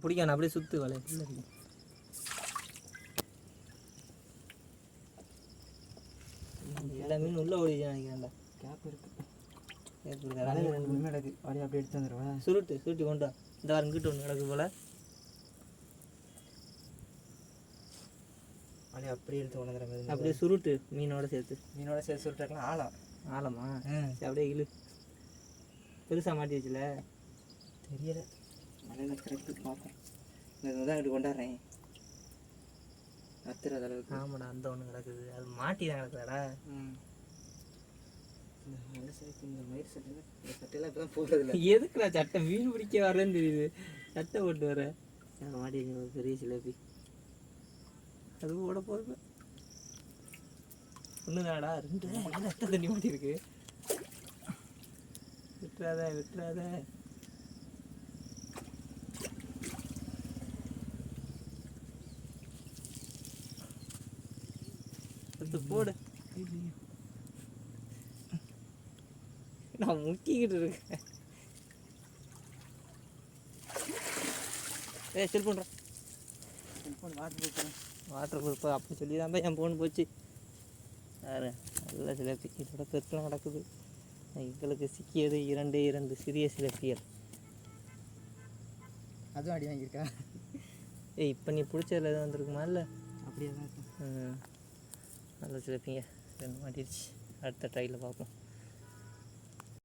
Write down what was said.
பிடிக்கணும் அப்படியே சுற்று வலை எல்லா மீன் உள்ளே ஓடிச்சு நினைக்கிறேன்டா. கேப் இருக்குது. கேப் கிடக்கு அப்படியே எடுத்து வந்துடுவேன். சுருட்டு கொண்டா இந்த வாரம் கிட்ட ஒன்று கிடக்கு போல் அப்படியே எடுத்து கொண்டு வந்துடுற அப்படியே சுருட்டு மீனோட சேர்த்து சுருட்டாக்கலாம். ஆழமா அப்படியே இழு பெருசாக மாட்டி வச்சுல தெரியலை. மலையில் கரெக்டு பார்ப்பேன். இந்த தான் இப்படி கொண்டாடுறேன் அத்துறது அளவுக்கு. ஆமாடா அந்த ஒன்று கிடக்குது அது மாட்டி தான் கிடக்குதாடா. இந்த மயிர் சட்டை இந்த சட்டையெல்லாம் இப்போ தான் போடுறதில்ல. எதுக்குடா சட்டை மீன் பிடிக்க வரேன்னு தெரியுது சட்டை போட்டு வர மாட்டி பெரிய சிலேபி அது கூட போகுது ஒன்றுதாடா 2 ரத்த தண்ணி மாட்டி இருக்கு. விட்டுறாத போடு. நான் முக்கிக்கிட்டு இருக்கேன். செல்ஃபோன் வாட்டர் ப்ரூஃப் அப்படி சொல்லி தான் என் ஃபோன் போச்சு. வேறு நல்ல சிலப்பி இதோட பெருக்கெல்லாம் நடக்குது. எங்களுக்கு சிக்கியது 2 சிறிய சிலப்பியல். அதுவும் அடி வாங்கியிருக்கா? இப்போ நீ பிடிச்சதில் எதுவும் வந்துருக்குமா? இல்லை அப்படியே தான் இருக்கும். நல்ல சிலப்பிங்க 2 மாட்டிடுச்சு. அடுத்த ட்ரையில் பார்ப்போம்.